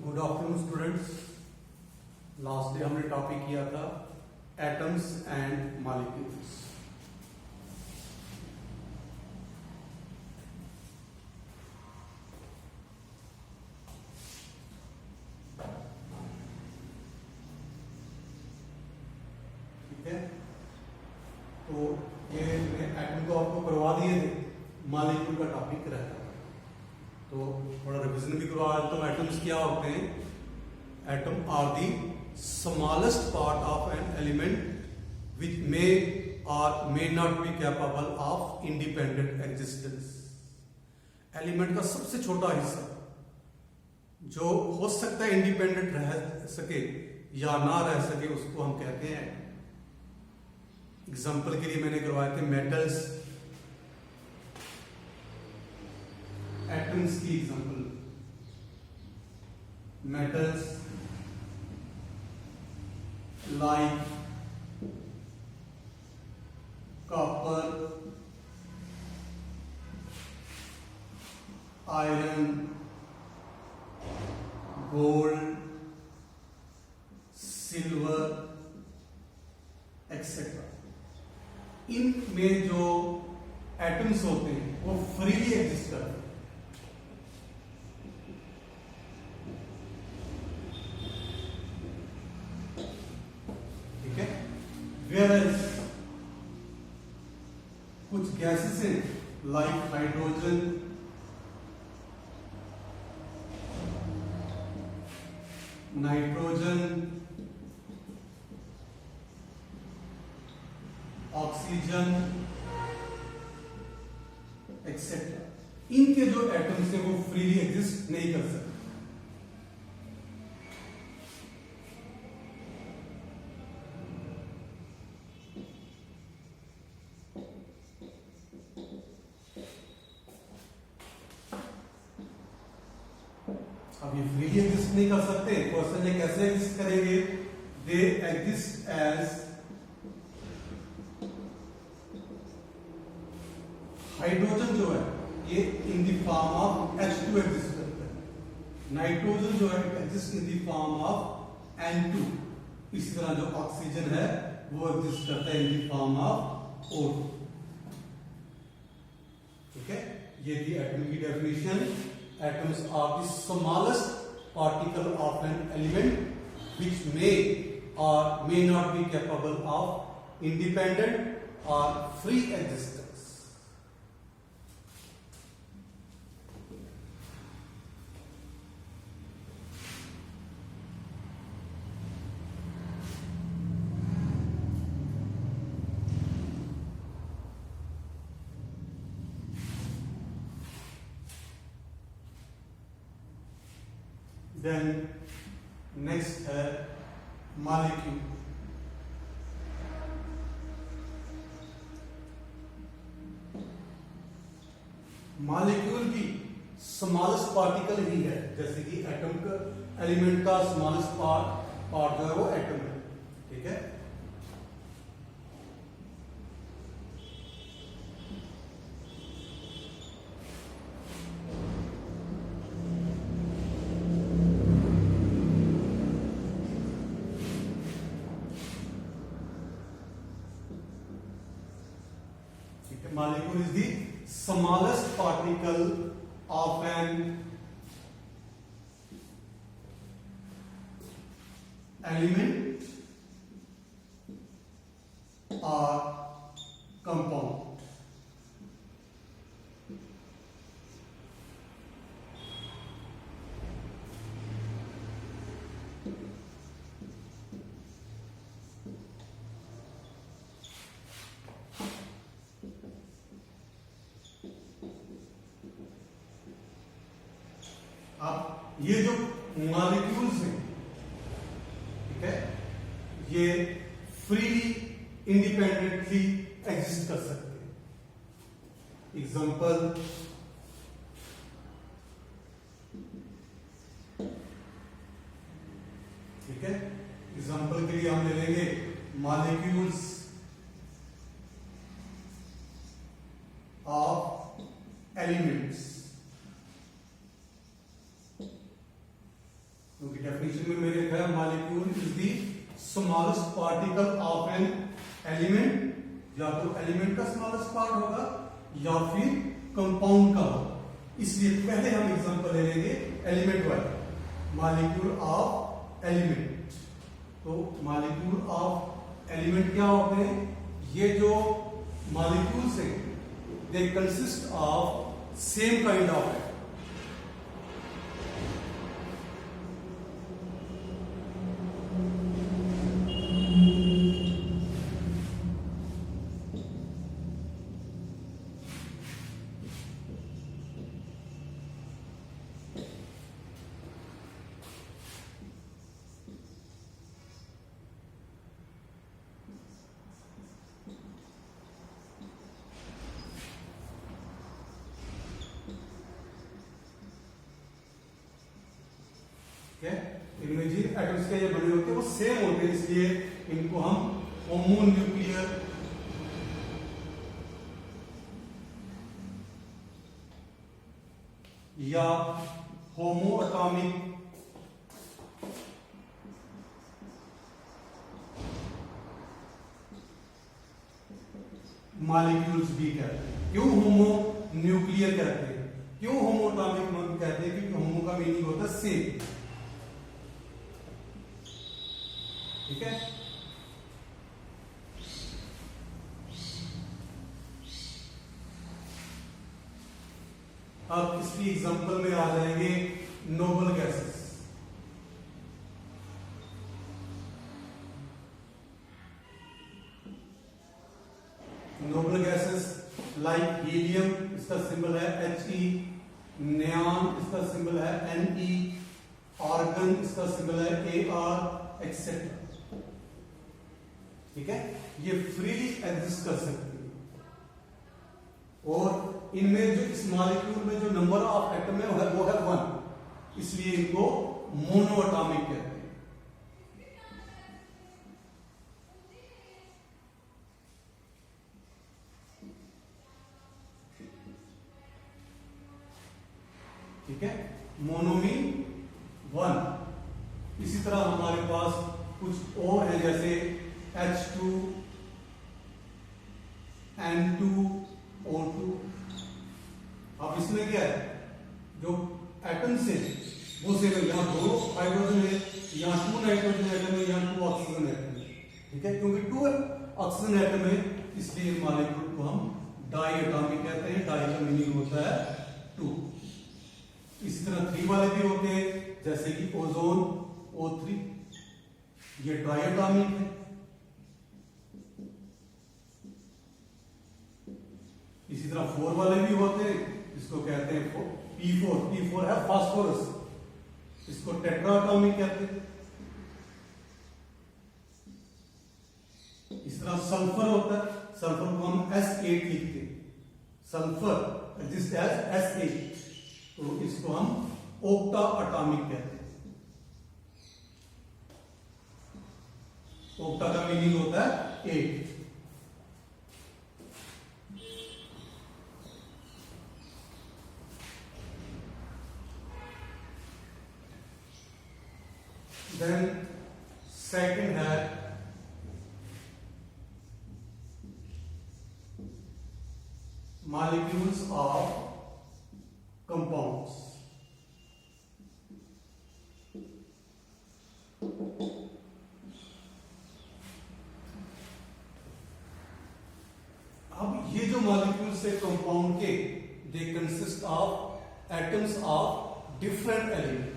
Good afternoon students. Last day हमने topic किया था एटम्स एंड मॉलिक्यूल्स। ठीक है, तो ये एटम को आपको करवा दिए थे, मॉलिक्यूल का टॉपिक रहता है तो थोड़ा रिविजन भी करवा देता हूं। एटम्स क्या होते हैं? Atom are the smallest part of an element which may or may not be capable of independent existence. Element का सबसे छोटा हिस्सा जो हो सकता है इंडिपेंडेंट रह सके या ना रह सके, उसको हम कहते हैं। एग्जाम्पल के लिए मैंने करवाए थे मेटल्स, एटम्स की example, metals like copper, iron, gold, silver etcetera. इनमें जो एटम्स होते हैं वो फ्रीली एग्जिस्ट करते हैं। ठीक है, वेयरएज कुछ गैसेस हैं like hydrogen, nitrogen, oxygen etcetera, इनके जो एटम्स हैं वो फ्रीली एग्जिस्ट नहीं कर सकते। अब ये फ्रीली एग्जिस्ट नहीं कर सकते, क्वेश्चन ये कैसे एग्जिस्ट करेंगे? दे एग्जिस्ट एज हाइड्रोजन जो है ये in the form of H2 exist करता है, नाइट्रोजन जो है exist in the form of N2, इसी तरह जो ऑक्सीजन है वो एग्जिस्ट करता है in the form of O2। ठीक है, ये थी एटम की definition. Atoms are the smallest particle of an element which may or may not be capable of independent or free existence. Then next है मॉलिक्यूल। मॉलिक्यूल भी smallest particle ही है, जैसे कि एटम का, एलिमेंट का स्मॉलेस्ट पार्ट जो है वो एटम है। ठीक है, molecule is the smallest particle of an element or compound. अब ये जो मॉलिक्यूल्स हैं, ठीक है, ये फ्रीली इंडिपेंडेंटली एग्जिस्ट कर सकते हैं। एग्जांपल, ठीक है, एग्जांपल के लिए हम ले लेंगे मॉलिक्यूल्स ऑफ एलिमेंट्स क्योंकि डेफिनेशन में मैंने लिखा है molecule is the smallest particle of an element, या तो एलिमेंट का स्मॉलेस्ट पार्ट होगा या फिर कंपाउंड का होगा। इसलिए पहले हम एग्जांपल ले लेंगे एलिमेंट वाले, मॉलिक्यूल ऑफ एलिमेंट। तो मॉलिक्यूल ऑफ एलिमेंट क्या होते हैं? ये जो मॉलिक्यूल्स हैं they consist of same kind of atom. इनमें जिन एटम्स के ये बने होते हैं वो सेम होते हैं, इसलिए इनको हम होमोन्यूक्लियर या होमोएटॉमिक मॉलिक्यूल्स भी कहते हैं। क्यों होमोन्यूक्लियर कहते हैं, क्यों होमोएटॉमिक कहते हैं? क्योंकि होमो का मीनिंग होता है सेम। ठीक है, अब इसकी एग्जांपल में आ जाएंगे noble gases. Noble gases like helium, इसका सिंबल है He, नियॉन इसका सिंबल है Ne, आर्गन इसका सिंबल है Ar, एक्सेट्रा। ठीक है, ये फ्रीली एग्जिस्ट कर सकती है। और इनमें जो इस मॉलिक्यूल में जो नंबर ऑफ एटम है वो है 1, इसलिए इनको मोनोएटॉमिक कहते हैं। ठीक है, मोनो मीन 1। इसी तरह हमारे पास कुछ और है, जैसे H2, N2, O2। अब इसमें क्या है, जो एटम्स है वो सेम है। यहाँ 2 हाइड्रोजन है, यहाँ 2 नाइट्रोजन एटम है, यहाँ 2 ऑक्सीजन एटम है। ठीक है, क्योंकि 2 ऑक्सीजन एटम है इसलिए मॉलिक्यूल को हम डाई एटॉमिक कहते हैं। डाई का मीनिंग होता है 2। इसी तरह 3 वाले भी होते हैं, जैसे कि ओजोन O3, ये ट्राई एटॉमिक है। इसी तरह 4 वाले भी होते हैं, इसको कहते हैं P4। P4 है फास्फोरस, इसको टेट्रा एटॉमिक कहते हैं। इस तरह सल्फर होता है, सल्फर को हम S8 लिखते हैं। सल्फर एग्जिस्ट एज S8, तो इसको हम ओक्टा एटॉमिक कहते हैं। ओक्टा का मीनिंग होता है 8। देन सेकंड है मॉलिक्यूल्स ऑफ कंपाउंड्स। अब ये जो मॉलिक्यूल्स है कंपाउंड के, they consist of atoms of different element.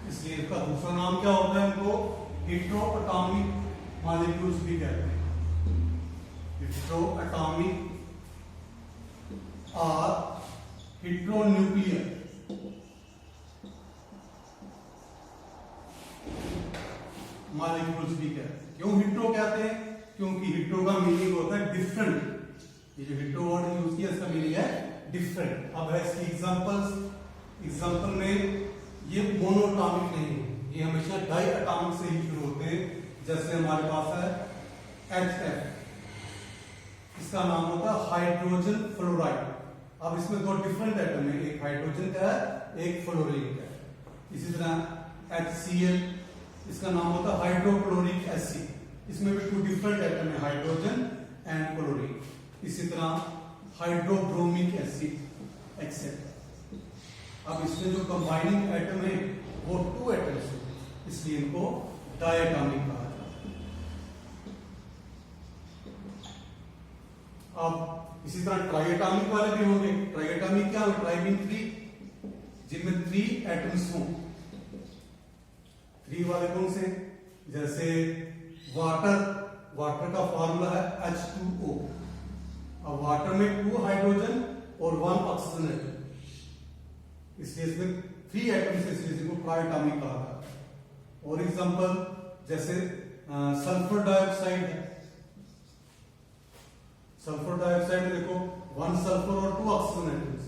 इसलिए इसका दूसरा नाम क्या होता है, इनको हेटेरोएटॉमिक मॉलिक्यूल्स भी कहते हैं। हेटेरोएटॉमिक और हेटेरोन्यूक्लियर मॉलिक्यूल्स भी कहते हैं। क्यों हिट्रो कहते हैं? क्योंकि हिट्रो का मीनिंग होता है डिफरेंट। ये जो हिट्रो वर्ड यूज किया इसका मीनिंग है डिफरेंट। अब है इसकी एग्जांपल में ये मोनोटॉमिक नहीं है, ये हमेशा डाई एटॉमिक से ही शुरू होते हैं। जैसे हमारे पास है HF, इसका नाम होता है हाइड्रोजन फ्लोराइड। अब इसमें दो डिफरेंट एटम है, एक हाइड्रोजन का है एक फ्लोरीन का है। इसी तरह HCl, इसका नाम होता है हाइड्रोक्लोरिक एसिड, इसमें भी टू डिफरेंट एटम है, हाइड्रोजन एंड क्लोरीन। इसी तरह हाइड्रोब्रोमिक एसिड एक्सेट्रा। अब इसमें जो कंबाइनिंग एटम है वो 2 एटम्स है, इसलिए इनको डायटॉमिक कहा जाता है। अब इसी तरह ट्राइएटॉमिक वाले भी होंगे। ट्राइएटॉमिक क्या होगा? ट्राई मीन 3, जिनमें 3 एटम्स हों। 3 वाले कौन से? जैसे वाटर का फॉर्मूला है H2O। अब वाटर में 2 हाइड्रोजन और 1 ऑक्सीजन एटम, इसलिए इसमें 3 एटम्स, इसलिए इसको ट्राइएटॉमिक कहा जाता है। और एग्जांपल जैसे सल्फर डाइऑक्साइड है। सल्फर डाइऑक्साइड देखो 1 सल्फर और 2 ऑक्सीजन एटम्स,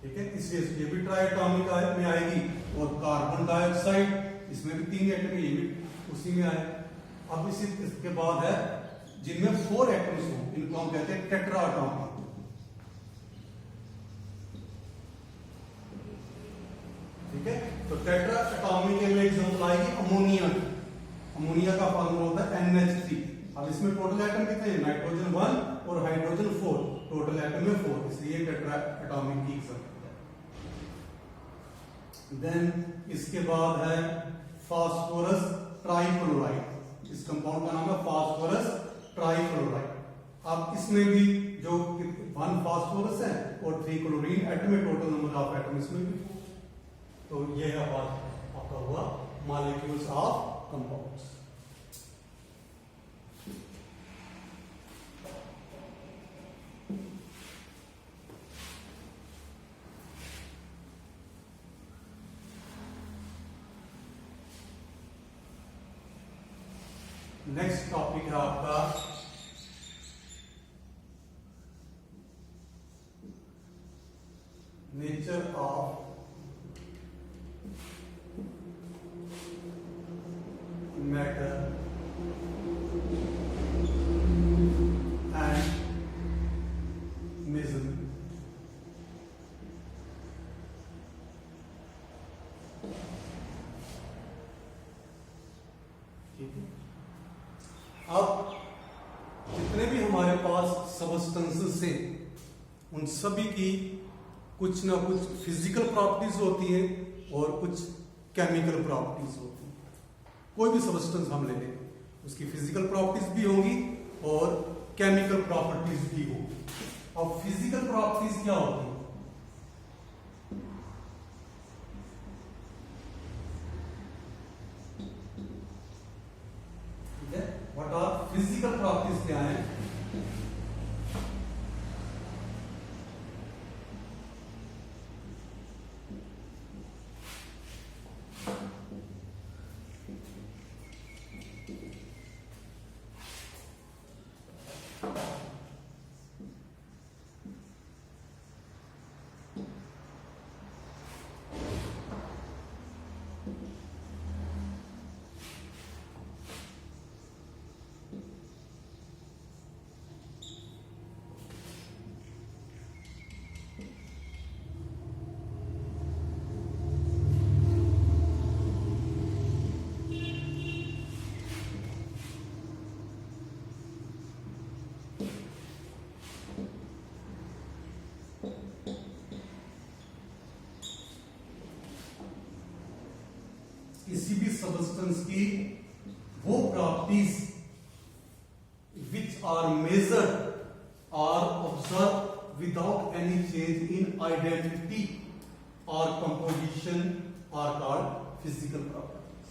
ठीक है, इसलिए ये भी ट्राइएटॉमिक में आएगी। और कार्बन डाइऑक्साइड, इसमें भी 3 एटम, ये भी उसी में आएगा। अब इसके बाद है जिनमें 4 एटम्स हो, इनको हम कहते हैं टेट्राएटॉमिक। ठीक है, तो टेट्राएटॉमिक में एग्जांपल आएगी अमोनिया। अमोनिया का फॉर्मूला होता है NH3। अब इसमें टोटल एटम कितने हैं? नाइट्रोजन 1 और हाइड्रोजन 4, टोटल एटम में 4, इसलिए टेट्राएटॉमिक की एग्जांपल है। देन इसके बाद है फास्फोरस ट्राइक्लोराइड। इस कंपाउंड का नाम है फास्फोरस ट्राइक्लोराइड। अब इसमें भी जो 1 फास्फोरस है और 3 क्लोरीन एटम है, टोटल नंबर ऑफ एटम इसमें भी 4। तो यह है आपका हुआ molecules of compounds. Next topic है आपका nature of matter and measurement. ठीक है, अब जितने भी हमारे पास सबस्टेंसेस हैं उन सभी की कुछ ना कुछ फिजिकल प्रॉपर्टीज होती हैं और कुछ केमिकल प्रॉपर्टीज होती हैं। कोई भी सबस्टेंस हम ले लें, उसकी फिजिकल प्रॉपर्टीज भी होंगी और केमिकल प्रॉपर्टीज भी होंगी। अब फिजिकल प्रॉपर्टीज क्या होती है? ठीक है, व्हाट आर फिजिकल प्रॉपर्टीज क्या है? किसी भी सबस्टेंस की वो properties which are measured or observe without any change in identity or composition are called physical properties.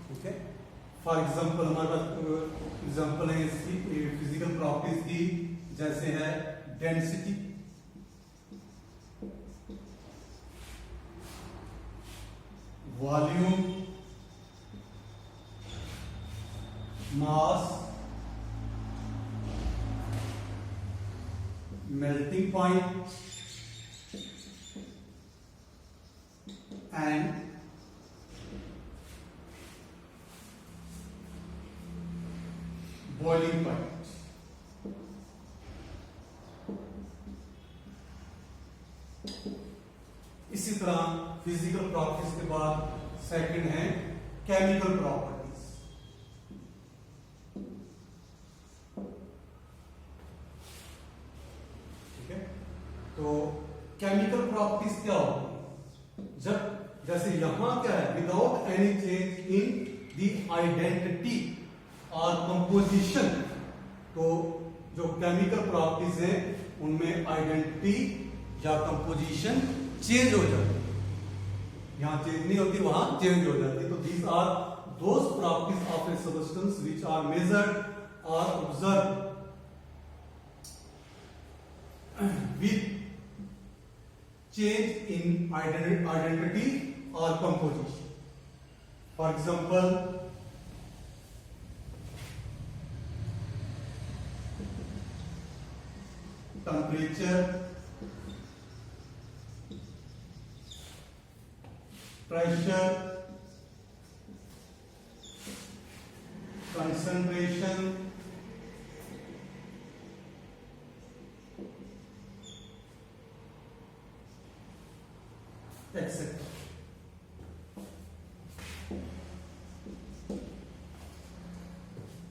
ठीक है, फॉर एग्जांपल हमारे पास एग्जांपल है इसकी फिजिकल प्रॉपर्टीज की, जैसे है density, volume, mass, melting point, and boiling point. इसी तरह फिजिकल प्रॉपर्टीज के बाद सेकंड है केमिकल प्रॉपर्टीज। ठीक है, तो केमिकल प्रॉपर्टीज क्या होती, जब जैसे यहां क्या है, without any change in the identity or composition, तो जो केमिकल प्रॉपर्टीज है उनमें आइडेंटिटी या कंपोजिशन चेंज हो जाती है, यहां चेंज नहीं होती वहां चेंज हो जाती है। तो these are those properties of a substance which are measured or observe with change in identity or composition. For example, temperature, pressure, concentration, etc.